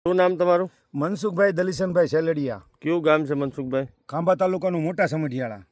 શું નામ તમારું? મનસુખભાઈ દલીશનભાઈ સેલડિયા. કયું ગામ છે મનસુખભાઈ? ખાંભા તાલુકાનું મોટા સમઢિયાળા.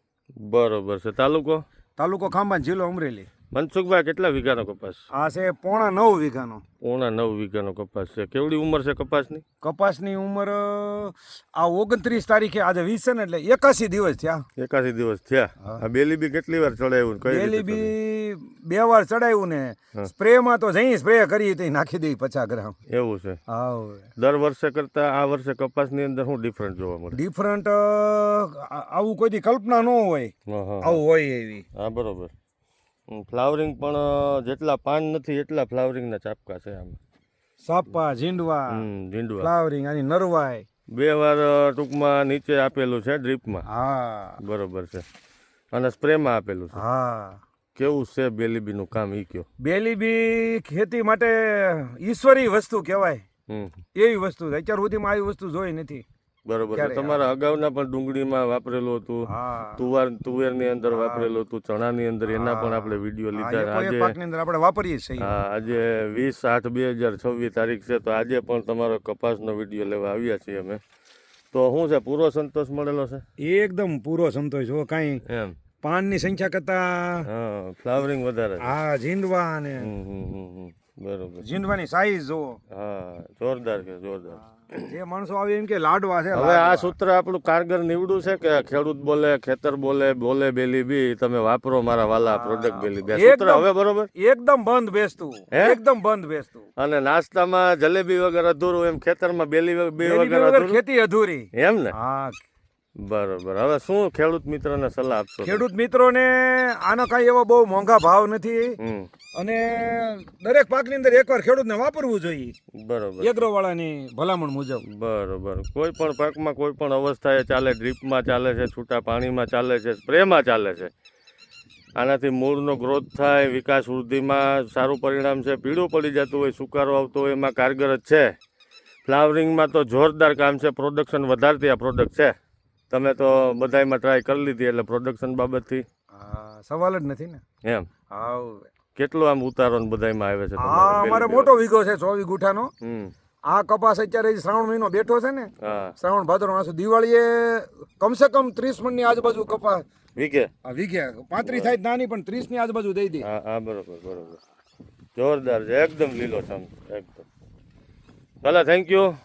બરોબર છે. તાલુકો? તાલુકો ખાંભા, જિલ્લો અમરેલી. મનસુખભાઈ કેટલા વીઘાનો કપાસ? આ છે 9.5 વીઘાનો. 9.5 વીઘાનો કપાસ છે. કેવડી ઉંમર છે કપાસની? કપાસની ઉંમર આ 29 તારીખે, આજે 20 છે ને, એટલે 81 દિવસ થયા. 81 દિવસ થયા. આ બેલી બી કેટલી વાર ચડાવ્યું? બેલી બી 2 વાર ચડાવ્યું ને સ્પ્રેમાં તો જઈ સ્પ્રે કરી હતી, નાખી દઈ 50 ગ્રામ. એવું છે. હા. દર વર્ષે કરતા આ વર્ષે કપાસની અંદર શું ડિફરન્ટ જોવા મળે? ડિફરન્ટ આવું કોઈથી કલ્પના ન હોય આવું હોય એવી. હા, બરોબર. ફ્લાવરિંગ પણ જેટલા પાન નથી એટલા ફ્લાવરિંગના ચાપકા છે આમાં. સાપા, ઝીંડવા, ફ્લાવરિંગ, આની નરવાય 2 વાર ટૂંકમાં નીચે આપેલું છે ડ્રીપમાં. હા, બરોબર છે. અને સ્પ્રેમાં આપેલું છે. હા. કેવું છે બેલીબીનું કામ ઈ કયો? બેલીબી ખેતી માટે ઈશ્વરી વસ્તુ કહેવાય. એવી વસ્તુ છે. અત્યાર સુધીમાં આવી વસ્તુ જોઈ નથી. બરોબર છે. તમારા અગાઉના પણ ડુંગળીમાં વાપરેલું હતું, તુવેરની અંદર વાપરેલું હતું, ચણાની અંદર, એના પણ આપણે વિડીયો લીધા. આપણે વાપરીએ છીએ. હા, આજે 20/8/2026 તારીખ છે, તો આજે પણ તમારો કપાસનો વિડીયો લેવા આવ્યા છીએ અમે. તો શું છે, પૂરો સંતોષ મળેલો છે? એકદમ પૂરો સંતોષ. જો કાંઈ એમ પાનની સંખ્યા કરતા ફ્લાવરિંગ વધારે. હા, ઝીંડવા ને બરોબર. ઝીંડવાની સાઈઝ જો. હા, જોરદાર કે જોરદાર. જે માણસો આવે એમ કે લાડવા છે. હવે આ સૂત્ર આપણું કારગર નીવડું છે કે ખેડૂત બોલે, ખેતર બોલે બેલી બી, તમે વાપરો મારા વાલા પ્રોડક્ટ બેલી બે સૂત્ર હવે બરોબર એકદમ બંધ બેસતું, એકદમ બંધ બેસતું. અને નાસ્તામાં જલેબી વગર અધૂરું, એમ ખેતરમાં બેલી વગર ખેતી અધૂરી, એમ ને? હા, બરોબર. હવે શું ખેડૂત મિત્રોને સલાહ આપશો? ખેડૂત મિત્રોને આનો કઈ એવો બહુ મોંઘા ભાવ નથી, અને દરેક પાકની અંદર એકવાર ખેડૂતને વાપરવું જોઈએ. બરોબર. એગ્રો વાળાની ભલામણ મુજબ. બરોબર. કોઈ પણ પાકમાં કોઈ પણ અવસ્થાએ ચાલે, ડ્રીપમાં ચાલે છે, છૂટા પાણીમાં ચાલે છે, સ્પ્રેમાં ચાલે છે. આનાથી મૂળનો ગ્રોથ થાય, વિકાસ વૃદ્ધિમાં સારું પરિણામ છે. પીળું પડી જતું હોય, સુકારો આવતો હોય, એમાં કારગર જ છે. ફ્લાવરિંગમાં તો જોરદાર કામ છે. પ્રોડક્શન વધારતી આ પ્રોડક્ટ છે. તમે તો બધાયમાં ટ્રાય કરી લીધી, એટલે પ્રોડક્શન બાબતથી સવાલ જ નથી ને. એમ? હા. કેટલો આમ ઉતારો બધાયમાં આવે છે? અમારે મોટો વીઘો છે, 24 ગુઠાનો. આ કપાસ અત્યારે શ્રાવણ મહિનો બેઠો છે ને, શ્રાવણ ભાદરવો માસ, દિવાળીએ કમસે કમ 30 મણની આજુબાજુ કપાસ વીઘે 35 થાય નાની, પણ 30 ની આજુબાજુ દઈ દે. હા, બરોબર. જોરદાર છે, એકદમ લીલો છમ, એકદમ. ભલે, થેન્ક યુ.